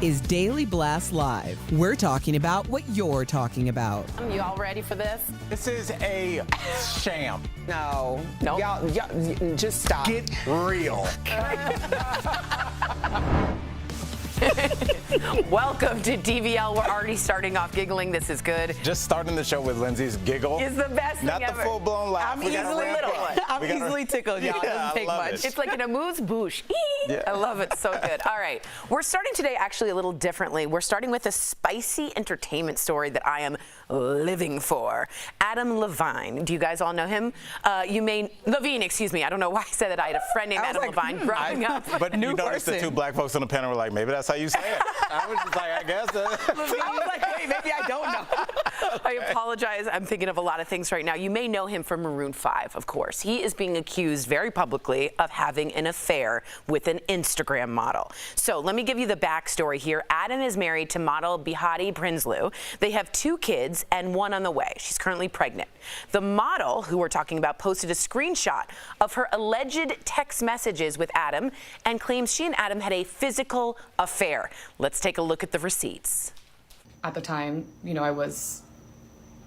is Daily Blast Live. We're talking about what you're talking about. You all ready for this? This is a sham. No. Y'all, just stop. Get real. Welcome to DBL. We're already starting off giggling. This is good. Just starting the show with Lindsay's giggle. It's the best thing Not ever. the full-blown laugh. I'm easily tickled, y'all. It doesn't take much. It. It's like an amuse-bouche. Yeah. I love it. So good. All right. We're starting today actually a little differently. We're starting with a spicy entertainment story that I am living for. Adam Levine. Do you guys all know him? Levine, excuse me. I don't know why I said that. I had a friend named Adam Levine growing up. But you noticed the two black folks on the panel were like, maybe that's how you say it. I was just like, I guess. I was like, wait, maybe I don't know. I apologize. I'm thinking of a lot of things right now. You may know him from Maroon 5, of course. He is being accused very publicly of having an affair with an Instagram model. So let me give you the backstory here. Adam is married to model Behati Prinsloo. They have 2 kids and 1 on the way. She's currently pregnant. The model, who we're talking about, posted a screenshot of her alleged text messages with Adam and claims she and Adam had a physical affair. Let's take a look at the receipts. At the time, I was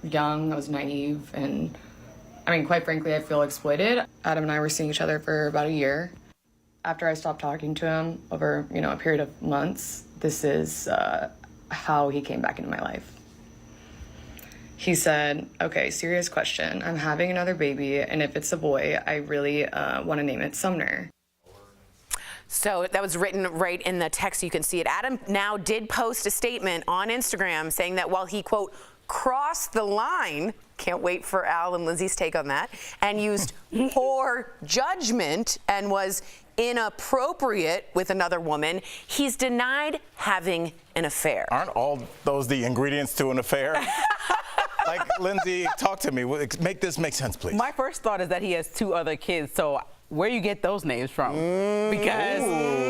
young, I was naive, and quite frankly, I feel exploited. Adam and I were seeing each other for about a year. After I stopped talking to him over, a period of months, this is how he came back into my life. He said, okay, serious question. I'm having another baby, and if it's a boy, I really want to name it Sumner. So that was written right in the text. You can see it. Adam now did post a statement on Instagram saying that while he, quote, crossed the line, can't wait for Al and Lindsay's take on that, and used poor judgment and was inappropriate with another woman, he's denied having an affair. Aren't all those the ingredients to an affair? Like, Lindsay, talk to me. Make this make sense, please. My first thought is that he has 2 other kids, so where you get those names from? Because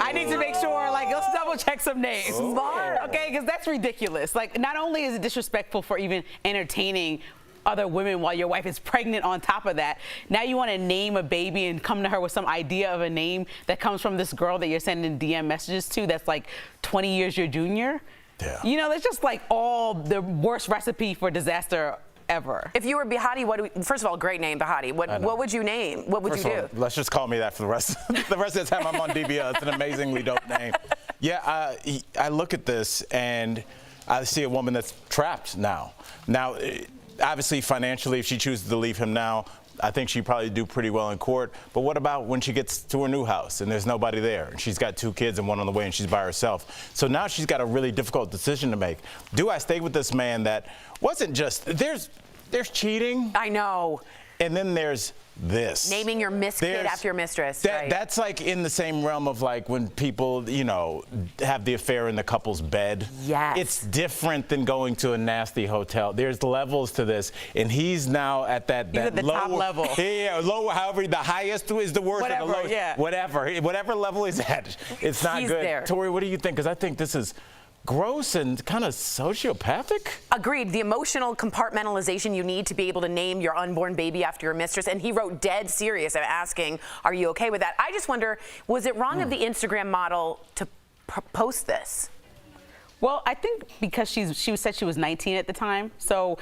I need to make sure, let's double check some names. Smart. Okay, because that's ridiculous. Not only is it disrespectful for even entertaining other women while your wife is pregnant on top of that, now you want to name a baby and come to her with some idea of a name that comes from this girl that you're sending DM messages to that's 20 years your junior. Yeah. That's just all the worst recipe for disaster ever. If you were Behati, first of all, great name, Behati. What would you name? What would you do? Let's just call me that for the rest of the time I'm on DBL. It's an amazingly dope name. Yeah, I look at this and I see a woman that's trapped now. Now, obviously, financially, if she chooses to leave him now, I think she'd probably do pretty well in court. But what about when she gets to her new house and there's nobody there and she's got 2 kids and 1 on the way and she's by herself? So now she's got a really difficult decision to make. Do I stay with this man that wasn't just, there's cheating. I know. And then there's this. Naming your kid after your mistress. Right. That's in the same realm of when people, have the affair in the couple's bed. Yes. It's different than going to a nasty hotel. There's levels to this, and he's now at that He's at the lower, top level. Yeah, lower. However, the highest is the worst. Whatever, and the lowest, yeah. Whatever level he's at, it's not He's good. there. Tori, what do you think? Because I think this is gross and kind of sociopathic. Agreed. The emotional compartmentalization you need to be able to name your unborn baby after your mistress. And he wrote dead serious. I'm asking, are you okay with that? I just wonder, was it wrong of the Instagram model to post this? Well, I think because she said she was 19 at the time. So,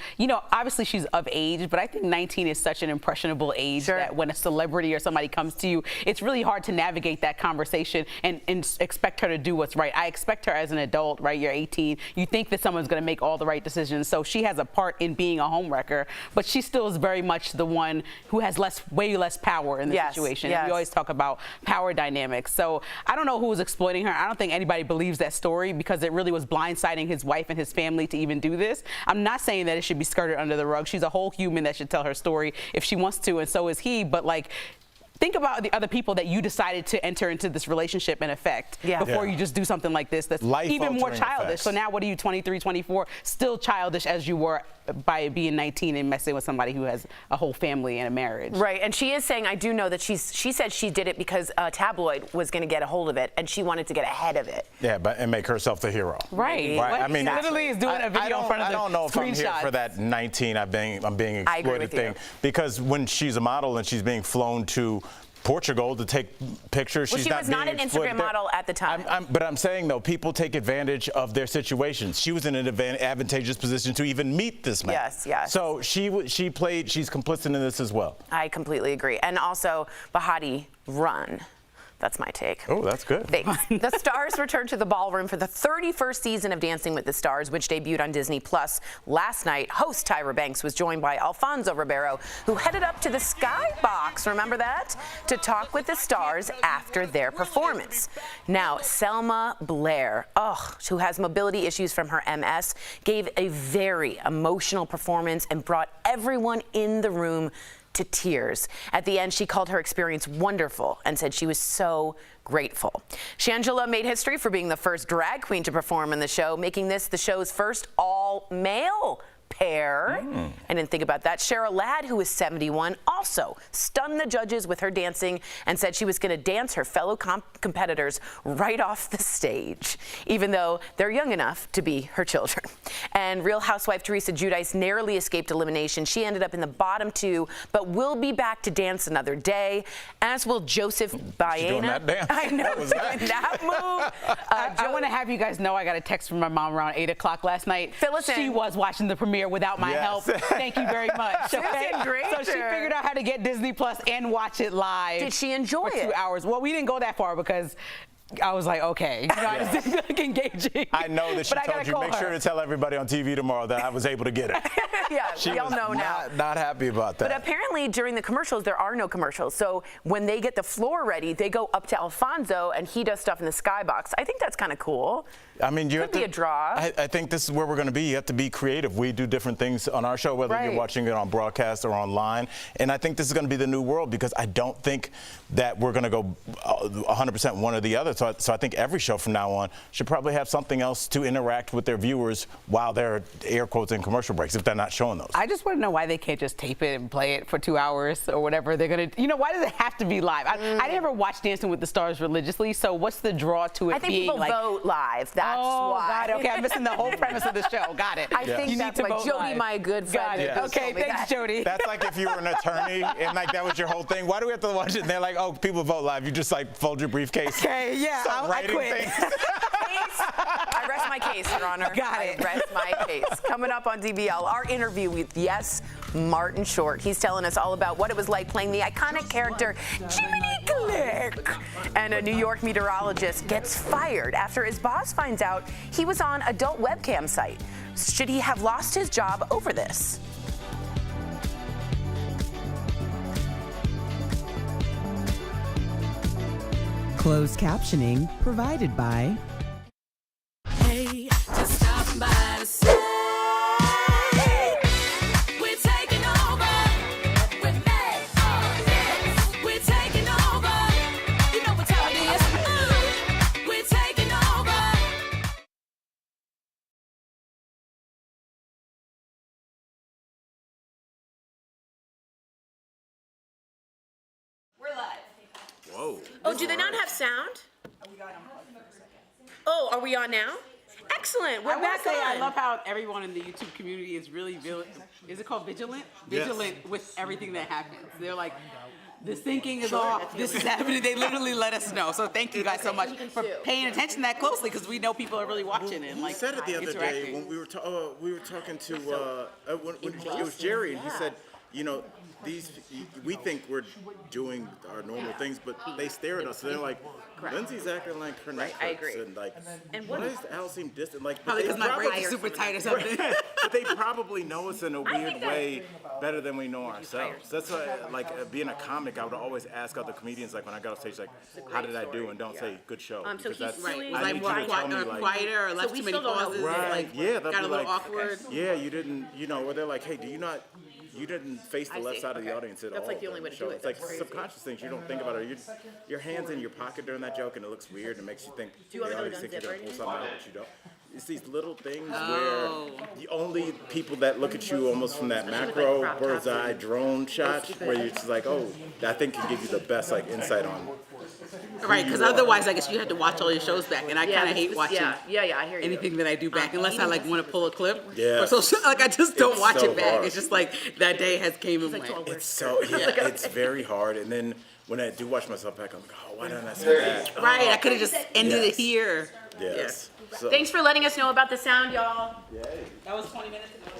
obviously she's of age, but I think 19 is such an impressionable age that when a celebrity or somebody comes to you, it's really hard to navigate that conversation and expect her to do what's right. I expect her as an adult, right? You're 18. You think that someone's going to make all the right decisions. So she has a part in being a homewrecker, but she still is very much the one who has way less power in the situation. Yes. And we always talk about power dynamics. So I don't know who was exploiting her. I don't think anybody believes that story because it really was blindsiding his wife and his family to even do this. I'm not saying that it should be skirted under the rug. She's a whole human that should tell her story if she wants to, and so is he. But think about the other people that you decided to enter into this relationship and affect before you just do something like this that's even more childish. Effects. So now what are you, 23, 24, still childish as you were by being 19 and messing with somebody who has a whole family and a marriage. Right, and she is saying, I do know that she said she did it because a tabloid was going to get a hold of it and she wanted to get ahead of it. Yeah, and make herself the hero. Right. I mean, he literally is doing a video in front of the I don't know if I'm here for that 19, I'm being exploited thing. Because when she's a model and she's being flown to Portugal to take pictures. Well, She's she was not an Instagram model at the time. But I'm saying, though, people take advantage of their situations. She was in an advantageous position to even meet this man. Yes, yes. So she's complicit in this as well. I completely agree. And also, Bahati, run. That's my take. Oh, that's good. Thanks. The stars returned to the ballroom for the 31st season of Dancing with the Stars, which debuted on Disney Plus last night. Host Tyra Banks was joined by Alfonso Ribeiro, who headed up to the Skybox, remember that, to talk with the stars after their performance. Now, Selma Blair, who has mobility issues from her MS, gave a very emotional performance and brought everyone in the room to tears. At the end, she called her experience wonderful and said she was so grateful. Shangela made history for being the first drag queen to perform in the show, making this the show's first all-male pair. I didn't think about that. Cheryl Ladd, who is 71, also stunned the judges with her dancing and said she was going to dance her fellow competitors right off the stage, even though they're young enough to be her children. And Real Housewife Teresa Giudice narrowly escaped elimination. She ended up in the bottom 2, but will be back to dance another day, as will Joseph Baena. Doing that dance. I know, What was that? that move. I want to have you guys know I got a text from my mom around 8 o'clock last night. Fill us She in. was watching the premiere without my help. Thank you very much. Susan Granger. So she figured out how to get Disney Plus and watch it live. Did she enjoy for it? 2 hours. Well, we didn't go that far because I was like, okay, I just didn't feel like engaging. I know that she But I told gotta you, call make sure her. to tell everybody on TV tomorrow that I was able to get it. Yeah, She we all was know now. not happy about that. But apparently during the commercials, there are no commercials. So when they get the floor ready, they go up to Alfonso and he does stuff in the Skybox. I think that's kind of cool. I mean, you Could have to be a draw. I think this is where we're going to be. You have to be creative. We do different things on our show, whether you're Right. watching it on broadcast or online. And I think this is going to be the new world because I don't think that we're going to go 100% one or the other. So I think every show from now on should probably have something else to interact with their viewers while they're air quotes in commercial breaks if they're not showing those. I just want to know why they can't just tape it and play it for 2 hours or whatever they're going to, why does it have to be live? I never watched Dancing with the Stars religiously, so what's the draw to it I think being people like, vote live. That's why. God, okay, I'm missing the whole premise of the show. Got it. I think You that's need to why vote Jody, live. my good friend. Got it. Yeah. Okay, told me thanks, that. Jody. That's like if you were an attorney and like that was your whole thing. Why do we have to watch it? And they're like, oh, people vote live. You just like fold your briefcase. Okay, yeah, Start I writing quit. things. I rest my case, Your Honor. Got it. I rest my case. Coming up on DBL, our interview with, yes, Martin Short. He's telling us all about what it was like playing the iconic character Jiminy Glick. And a New York meteorologist gets fired after his boss finds out he was on adult webcam site. Should he have lost his job over this? Closed captioning provided by Hey, just stopping by to say we're taking over. We're made of this. We're taking over. You know what time it is. We're taking over. We're live. Whoa. Oh, do they not have sound? Oh, are we on now? Excellent. We're I want back to say on. I love how everyone in the YouTube community is really, is it called vigilant? Yes. Vigilant with everything that happens. They're like, the syncing is off, this is happening. They literally let us know. So thank you guys so much for paying attention that closely because we know people are really watching and like He said it the other day interacting. when we were talking to when it was Jerry, and he said, we think we're doing our normal things, but they stare at us and they're like, Lindsay's acting like her neck I hurts, agree. and like, And why what- does Al seem distant? Like, but Probably they because my probably- braids are super tight or something. but they probably know us in a weird think that- way better than we know ourselves. That's why, being a comic, I would always ask other comedians, like when I got off stage, like, how did I do? And don't say good show. So because he's that's- silly. I Like need more you to tell me, like, quieter or left we too many still don't know. pauses. Right. Like, Yeah, they'll got be a little like, awkward. yeah, you didn't, or they're like, hey, you didn't face the left see. side of the Okay. audience at all. That's like the only way to do it. It's like That's crazy. subconscious things you don't think about it. Your hands in your pocket during that joke, and it looks weird, and it makes you think you want the me to audience go think you're zipper gonna pull something out, but you don't. it's these little things where the only people that look at you almost from that macro bird's eye drone shot, where you're just like, oh, that thing can give you the best like insight on. Right, because otherwise, I guess you had to watch all your shows back, and I kind of hate watching I hear you. anything that I do back, unless I like want to pull a clip. Yeah. Or so, like I just don't It's watch so it back. hard. It's just like that day has came and went. It's so it's very hard. And then when I do watch myself back, I'm like, oh, why didn't I say that? Right, I could have just ended it Yes. here. Yes. So, Thanks for letting us know about the sound, y'all. That was 20 minutes ago.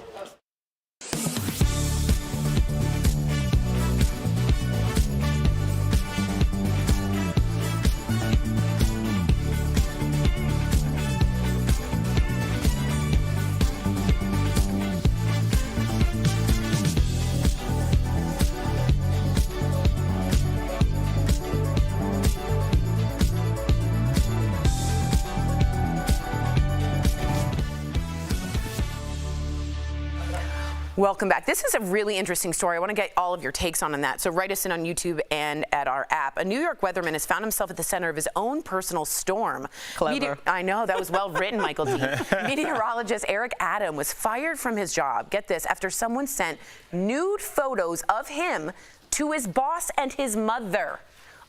Welcome back. This is a really interesting story. I want to get all of your takes on that. So write us in on YouTube and at our app. A New York weatherman has found himself at the center of his own personal storm. Clever. I know, that was well written, Michael D. Meteorologist Eric Adam was fired from his job, get this, after someone sent nude photos of him to his boss and his mother.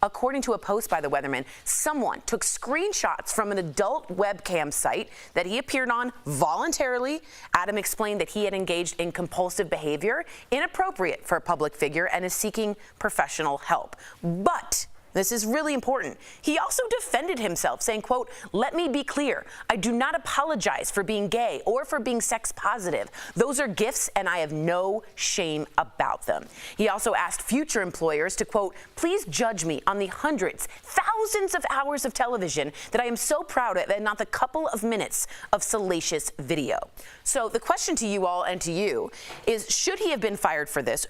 According to a post by the weatherman, someone took screenshots from an adult webcam site that he appeared on voluntarily. Adam explained that he had engaged in compulsive behavior, inappropriate for a public figure, and is seeking professional help. But this is really important. He also defended himself, saying, quote, "Let me be clear. I do not apologize for being gay or for being sex positive. Those are gifts, and I have no shame about them." He also asked future employers to, quote, "Please judge me on the hundreds, thousands of hours of television that I am so proud of and not the couple of minutes of salacious video." So the question to you all and to you is, should he have been fired for this?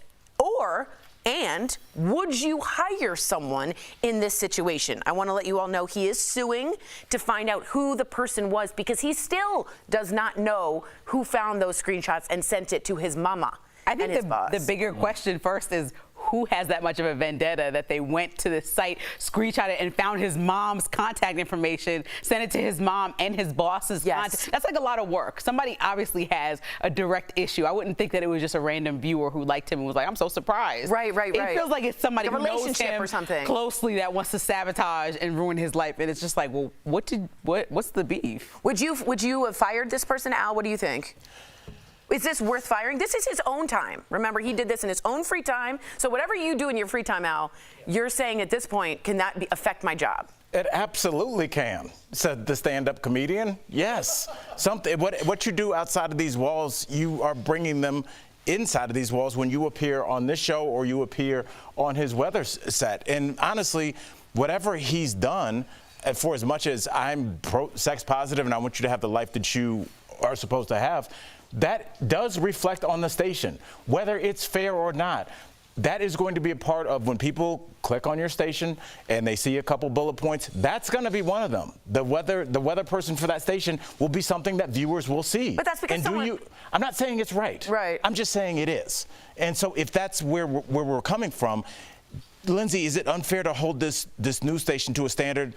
And would you hire someone in this situation? I want to let you all know he is suing to find out who the person was, because he still does not know who found those screenshots and sent it to his mama. I think and his boss. the bigger question first is, who has that much of a vendetta that they went to this site, screenshot it, and found his mom's contact information, sent it to his mom and his boss's contact? That's like a lot of work. Somebody obviously has a direct issue. I wouldn't think that it was just a random viewer who liked him and was like, "I'm so surprised." Right. It feels like it's somebody A who knows relationship him or something closely that wants to sabotage and ruin his life. And it's just like, well, what's the beef? Would you have fired this person, Al? What do you think? Is this worth firing? This is his own time. Remember, he did this in his own free time. So whatever you do in your free time, Al, you're saying at this point, can that affect my job? It absolutely can, said the stand-up comedian. Yes. What you do outside of these walls, you are bringing them inside of these walls when you appear on this show or you appear on his weather set. And honestly, whatever he's done, for as much as I'm sex positive and I want you to have the life that you are supposed to have, that does reflect on the station, whether it's fair or not. That is going to be a part of when people click on your station and they see a couple bullet points. That's going to be one of them. The weather person for that station will be something that viewers will see. But that's because I'm not saying it's right. Right. I'm just saying it is. And so if that's where we're coming from, Lindsay, is it unfair to hold this news station to a standard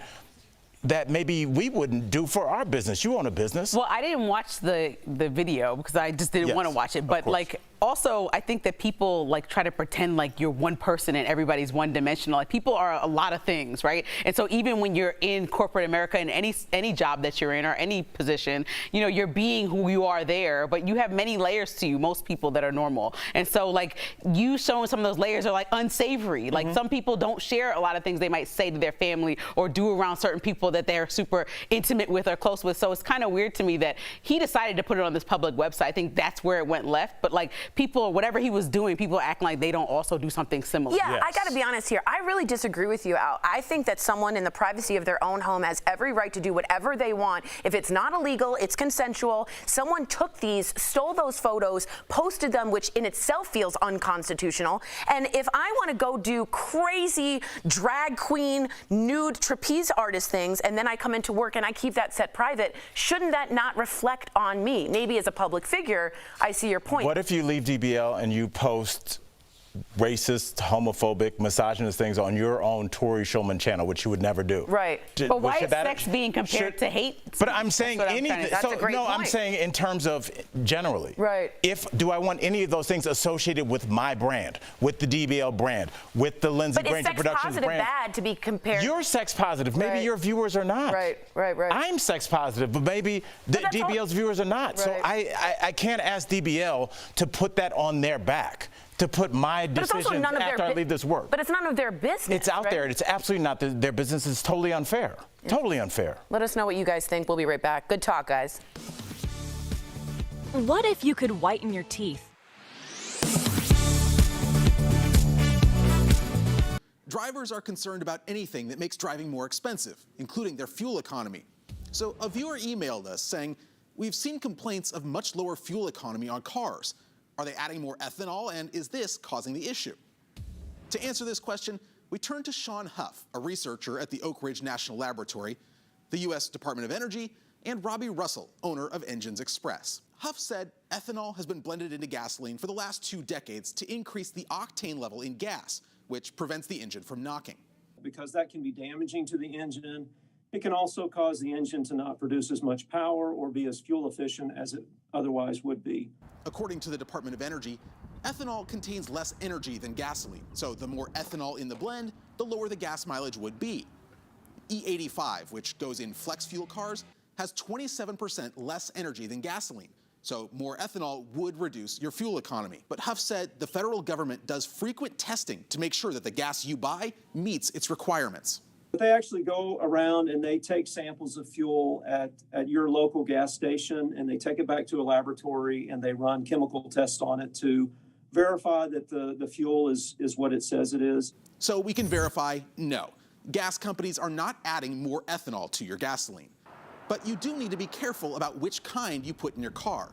that maybe we wouldn't do for our business? You own a business. Well, I didn't watch the video because I just didn't want to watch it. But like, also, I think that people like try to pretend like you're one person and everybody's one dimensional. Like, people are a lot of things, right? And so even when you're in corporate America, in any job that you're in or any position, you know, you're being who you are there, but you have many layers to you, most people that are normal. And so like, you showing some of those layers are like unsavory. Like, some people don't share a lot of things they might say to their family or do around certain people that they're super intimate with or close with. So it's kind of weird to me that he decided to put it on this public website. I think that's where it went left. But like, people, whatever he was doing, people acting like they don't also do something similar. Yeah, yes. I got to be honest here. I really disagree with you, Al. I think that someone in the privacy of their own home has every right to do whatever they want. If it's not illegal, it's consensual. Someone took these, stole those photos, posted them, which in itself feels unconstitutional. And if I want to go do crazy drag queen, nude trapeze artist things, and then I come into work and I keep that set private, shouldn't that not reflect on me? Maybe as a public figure, I see your point. What if you leave DBL and you post racist, homophobic, misogynist things on your own Tori Shulman channel, which you would never do. Right. But why is sex being compared to hate? But I'm saying anything. That's a great no, I'm point. saying in terms of generally. Right. Do I want any of those things associated with my brand, with the DBL brand, with the Lindsay But is Granger sex Productions positive brand? bad to be compared? You're sex positive. Maybe Right. your viewers are not. Right. I'm sex positive, but maybe DBL's viewers are not. So Right. I can't ask DBL to put that on their back, to put my decisions after I leave this work. But it's none of their business. It's out right? there. It's absolutely not their business. It's totally unfair. Totally unfair. Let us know what you guys think. We'll be right back. Good talk, guys. What if you could whiten your teeth? Drivers are concerned about anything that makes driving more expensive, including their fuel economy. So a viewer emailed us saying, "We've seen complaints of much lower fuel economy on cars. Are they adding more ethanol, and is this causing the issue?" To answer this question, we turn to Sean Huff, a researcher at the Oak Ridge National Laboratory, the U.S. Department of Energy, and Robbie Russell, owner of Engines Express. Huff said ethanol has been blended into gasoline for the last 2 decades to increase the octane level in gas, which prevents the engine from knocking. Because that can be damaging to the engine. It can also cause the engine to not produce as much power or be as fuel efficient as it otherwise would be. According to the Department of Energy, ethanol contains less energy than gasoline, so the more ethanol in the blend, the lower the gas mileage would be. E85, which goes in flex fuel cars, has 27% less energy than gasoline, so more ethanol would reduce your fuel economy. But Huff said the federal government does frequent testing to make sure that the gas you buy meets its requirements. But they actually go around and they take samples of fuel at your local gas station, and they take it back to a laboratory and they run chemical tests on it to verify that the fuel is what it says it is. So we can verify, no. Gas companies are not adding more ethanol to your gasoline. But you do need to be careful about which kind you put in your car.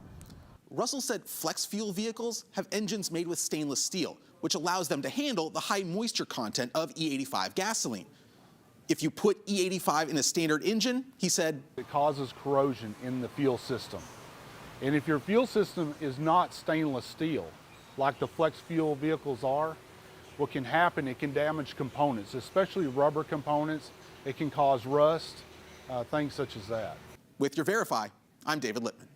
Russell said flex fuel vehicles have engines made with stainless steel, which allows them to handle the high moisture content of E85 gasoline. If you put E85 in a standard engine, he said, it causes corrosion in the fuel system. And if your fuel system is not stainless steel, like the flex fuel vehicles are, what can happen, it can damage components, especially rubber components. It can cause rust, things such as that. With your Verify, I'm David Lippman.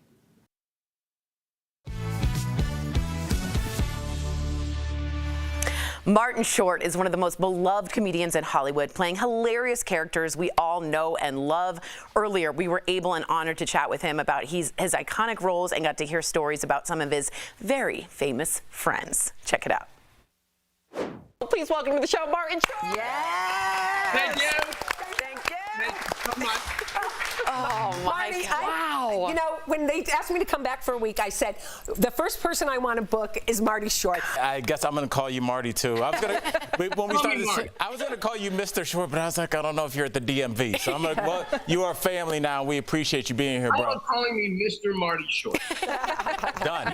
Martin Short is one of the most beloved comedians in Hollywood, playing hilarious characters we all know and love. Earlier, we were able and honored to chat with him about his iconic roles and got to hear stories about some of his very famous friends. Check it out. Please welcome to the show, Martin Short. Yeah. Thank you. Thank you. Thank you so much. Oh, my Marty, God. Wow. You know, when they asked me to come back for a week, I said, the first person I want to book is Marty Short. I guess I'm going to call you Marty, too. I was going to, when we started, I was going to call you Mr. Short, but I was like, I don't know if you're at the DMV. So I'm going to, well, you are family now. We appreciate you being here, bro. I'm calling me Mr. Marty Short. Done.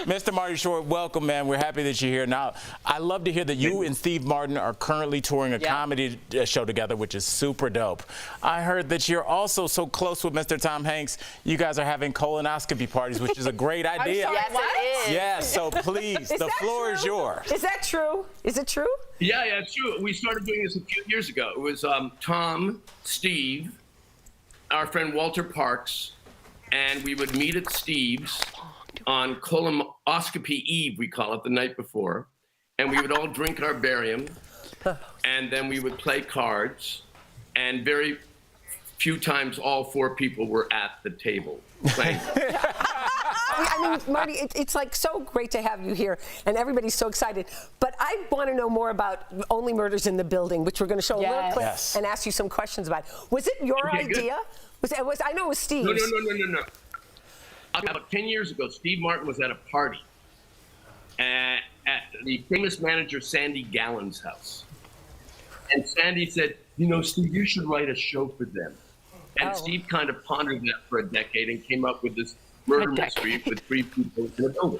Mr. Marty Short, welcome, man. We're happy that you're here. Now, I love to hear that you and Steve Martin are currently touring a comedy show together, which is super dope. I heard that you're also so close with Mr. Tom Hanks. You guys are having colonoscopy parties, which is a great idea. Yes, it is. Yeah, so please, the floor is yours. Is that true? Is it true? Yeah, it's true. We started doing this a few years ago. It was Tom, Steve, our friend Walter Parks, and we would meet at Steve's on colonoscopy eve, we call it, the night before, and we would all drink our barium, and then we would play cards, and very few times all 4 people were at the table playing. I mean, Marty, it's like so great to have you here, and everybody's so excited. But I want to know more about Only Murders in the Building, which we're going to show a little clip and ask you some questions about. Was it your idea? I know it was Steve's. No. About 10 years ago, Steve Martin was at a party at the famous manager Sandy Gallen's house. And Sandy said, you know, Steve, you should write a show for them. And Steve kind of pondered that for a decade and came up with this murder mystery with 3 people in the building.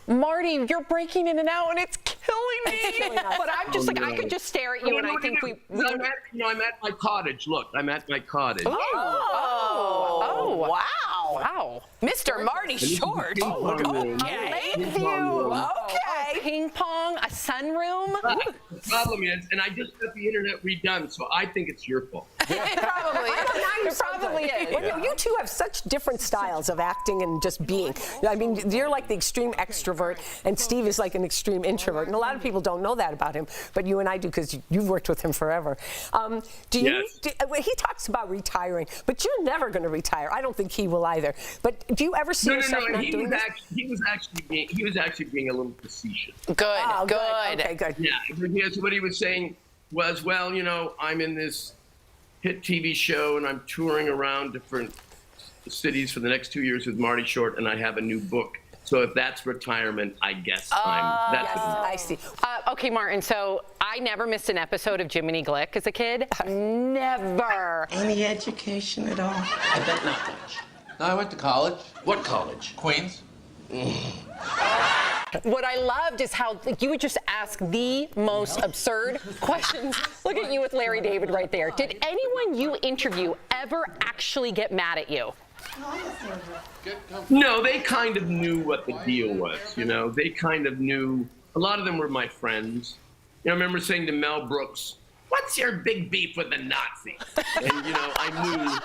Marty, you're breaking in and out, and it's killing me. But I'm just I could just stare at you, and I think I'm at my cottage. Look, I'm at my cottage. Oh, wow. Wow. Mr. Marty Short. Lakeview. Okay. Ping pong, a sunroom. The problem is, and I just got the internet redone, so I think it's your fault. It probably is. It probably is. Well, you two have such different styles of acting and just being. I mean, you're like the extreme extrovert, and Steve is like an extreme introvert. And a lot of people don't know that about him, but you and I do because you've worked with him forever. He talks about retiring, but you're never going to retire. I don't think he will either. But do you ever see yourself not doing this? He was actually being a little facetious. Good. Okay, good. Yeah, because what he was saying was, well, you know, I'm in this hit TV show and I'm touring around different cities for the next 2 years with Marty Short, and I have a new book. So if that's retirement, I guess I see. Okay, Martin, so I never missed an episode of Jiminy Glick as a kid. Never. Any education at all? I bet not much. No, I went to college. What college? Queens. What I loved is how you would just ask the most absurd questions. Look at you with Larry David right there. Did anyone you interview ever actually get mad at you? No, they kind of knew what the deal was, you know. They kind of knew. A lot of them were my friends. You know, I remember saying to Mel Brooks, "What's your big beef with the Nazis?" And, you know, I knew.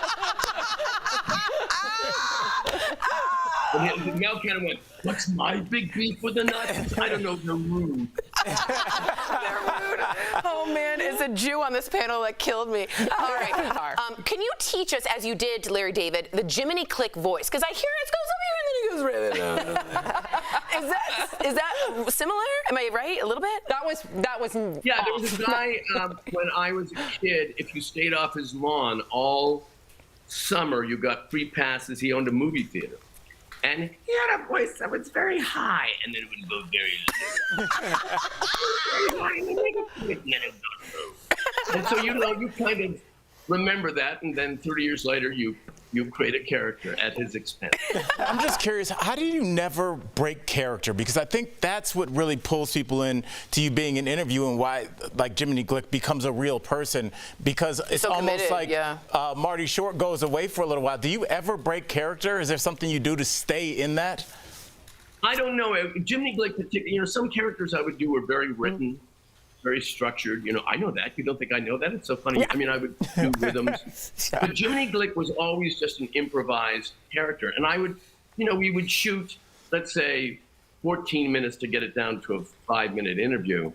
And Mel kind of went, "What's my big beef with the Nazis?" I don't know, they're rude. Oh man, it's a Jew on this panel that killed me. All right, can you teach us, as you did, Larry David, the Jiminy Click voice? Because I hear it goes up here and then it goes right. Is that similar? Am I right? A little bit? That was. Yeah, there was a guy when I was a kid. If you stayed off his lawn all summer, you got free passes. He owned a movie theater. And he had a voice that was very high, and then it would go very low. And so, you know, you kind of remember that, and then 30 years later, you create a character at his expense. I'm just curious, how do you never break character? Because I think that's what really pulls people in to you being an interview and why, like, Jiminy Glick becomes a real person, because it's so almost committed, like Marty Short goes away for a little while. Do you ever break character? Is there something you do to stay in that? I don't know. Jiminy Glick, you know, some characters I would do were very written, very structured. You know, I know that. You don't think I know that? It's so funny. Yeah. I mean, I would do rhythms. But Jiminy Glick was always just an improvised character. And I would, you know, we would shoot, let's say, 14 minutes to get it down to a 5-minute interview.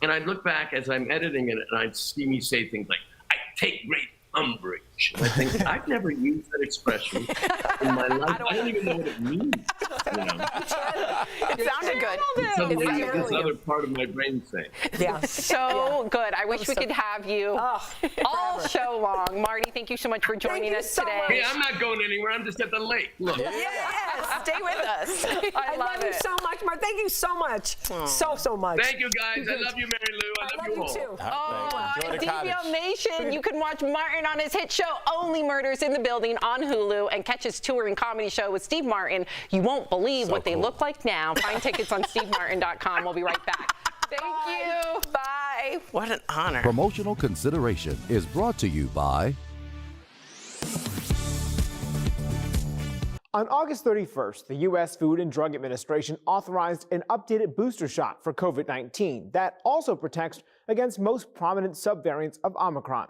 And I'd look back as I'm editing it, and I'd see me say things like, "I take great umbrage." And I think, I've never used that expression in my life. I don't even know what it means. You know? It sounded good. It's another part of my brain saying. Yeah. So good. I wish we could have you all show long. Marty, thank you so much for joining us today. Hey, I'm not going anywhere. I'm just at the lake. Look. Yes, stay with us. I love you so much, Mark. Thank you so much. So much. Thank you, guys. I love you, Mary Lou. I love you all. Too. Oh, DBL Nation, you can watch Martin on his hit show Only Murders in the Building on Hulu and catch his touring comedy show with Steve Martin. You won't believe what they look like now. Find tickets on stevemartin.com. We'll be right back. Thank you. Bye. What an honor. Promotional consideration is brought to you by... On August 31st, the U.S. Food and Drug Administration authorized an updated booster shot for COVID-19 that also protects against most prominent subvariants of Omicron.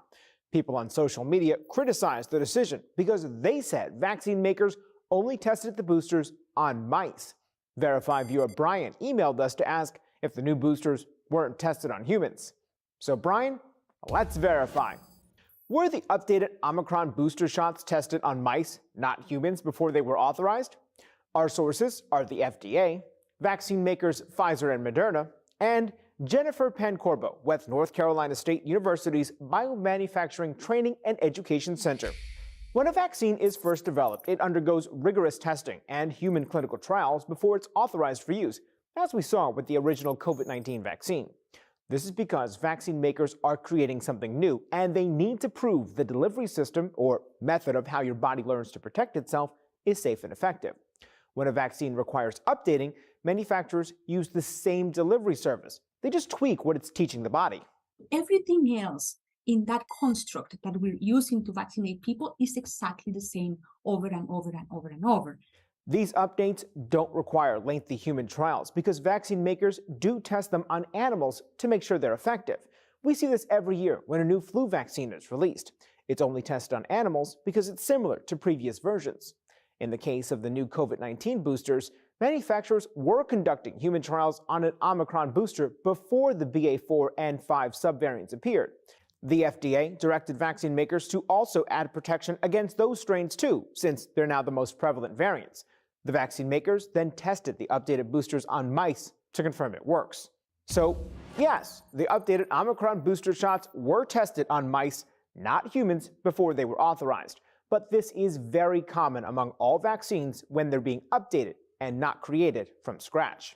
People on social media criticized the decision because they said vaccine makers only tested the boosters on mice. Verify viewer Brian emailed us to ask if the new boosters weren't tested on humans. So Brian, let's verify. Were the updated Omicron booster shots tested on mice, not humans, before they were authorized? Our sources are the FDA, vaccine makers Pfizer and Moderna, and Jennifer Pancorbo with North Carolina State University's Biomanufacturing Training and Education Center. When a vaccine is first developed, it undergoes rigorous testing and human clinical trials before it's authorized for use, as we saw with the original COVID-19 vaccine. This is because vaccine makers are creating something new, and they need to prove the delivery system or method of how your body learns to protect itself is safe and effective. When a vaccine requires updating, manufacturers use the same delivery service. They just tweak what it's teaching the body. Everything else in that construct that we're using to vaccinate people is exactly the same over and over and over and over. These updates don't require lengthy human trials because vaccine makers do test them on animals to make sure they're effective. We see this every year when a new flu vaccine is released. It's only tested on animals because it's similar to previous versions. In the case of the new COVID-19 boosters, manufacturers were conducting human trials on an Omicron booster before the BA4 and 5 subvariants appeared. The FDA directed vaccine makers to also add protection against those strains too, since they're now the most prevalent variants. The vaccine makers then tested the updated boosters on mice to confirm it works. So, yes, the updated Omicron booster shots were tested on mice, not humans, before they were authorized. But this is very common among all vaccines when they're being updated and not created from scratch.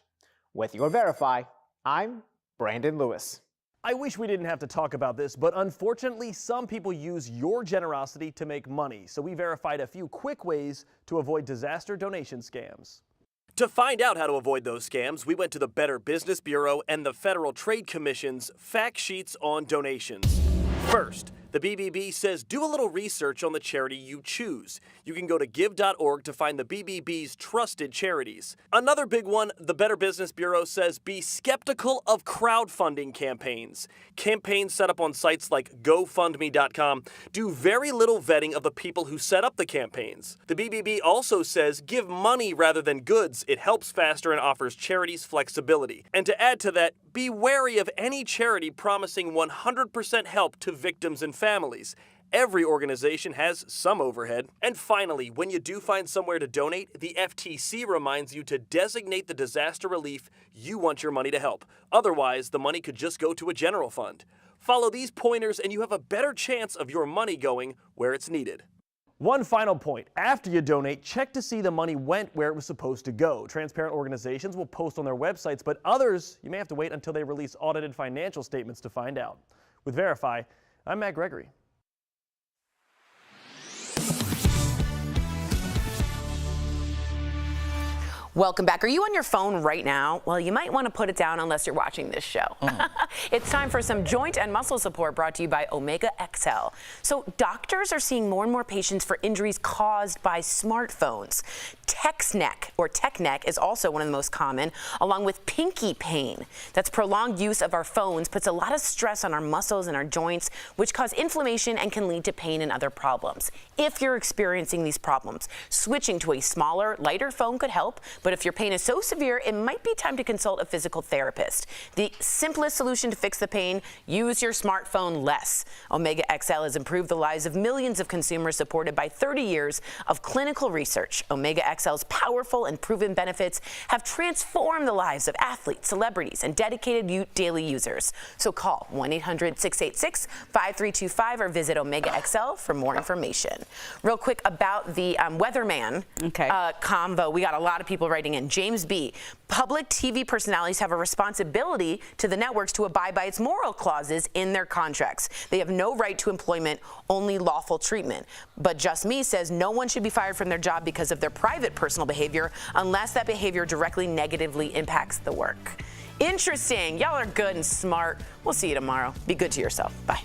With your Verify, I'm Brandon Lewis. I wish we didn't have to talk about this, but unfortunately, some people use your generosity to make money. So we verified a few quick ways to avoid disaster donation scams. To find out how to avoid those scams, we went to the Better Business Bureau and the Federal Trade Commission's fact sheets on donations. First, the BBB says do a little research on the charity you choose. You can go to give.org to find the BBB's trusted charities. Another big one, the Better Business Bureau says be skeptical of crowdfunding campaigns. Campaigns set up on sites like GoFundMe.com do very little vetting of the people who set up the campaigns. The BBB also says give money rather than goods. It helps faster and offers charities flexibility. And to add to that, be wary of any charity promising 100% help to victims and families. Every organization has some overhead. And finally, when you do find somewhere to donate, the FTC reminds you to designate the disaster relief you want your money to help. Otherwise, the money could just go to a general fund. Follow these pointers and you have a better chance of your money going where it's needed. One final point. After you donate, check to see the money went where it was supposed to go. Transparent organizations will post on their websites, but others, you may have to wait until they release audited financial statements to find out. With Verify, I'm Matt Gregory. Welcome back. Are you on your phone right now? Well, you might want to put it down unless you're watching this show. It's time for some joint and muscle support brought to you by Omega XL. So doctors are seeing more and more patients for injuries caused by smartphones. Text neck is also one of the most common, along with pinky pain. That's prolonged use of our phones puts a lot of stress on our muscles and our joints, which cause inflammation and can lead to pain and other problems. If you're experiencing these problems, switching to a smaller, lighter phone could help. But if your pain is so severe, it might be time to consult a physical therapist. The simplest solution to fix the pain, use your smartphone less. Omega XL has improved the lives of millions of consumers, supported by 30 years of clinical research. Omega XL's powerful and proven benefits have transformed the lives of athletes, celebrities, and dedicated daily users. So call 1-800-686-5325 or visit Omega XL for more information. Real quick about the weatherman convo. We got a lot of people writing in. James B. Public TV personalities have a responsibility to the networks to abide by its moral clauses in their contracts. They have no right to employment, only lawful treatment. But Just Me says no one should be fired from their job because of their private personal behavior unless that behavior directly negatively impacts the work. Interesting. Y'all are good and smart. We'll see you tomorrow. Be good to yourself. Bye.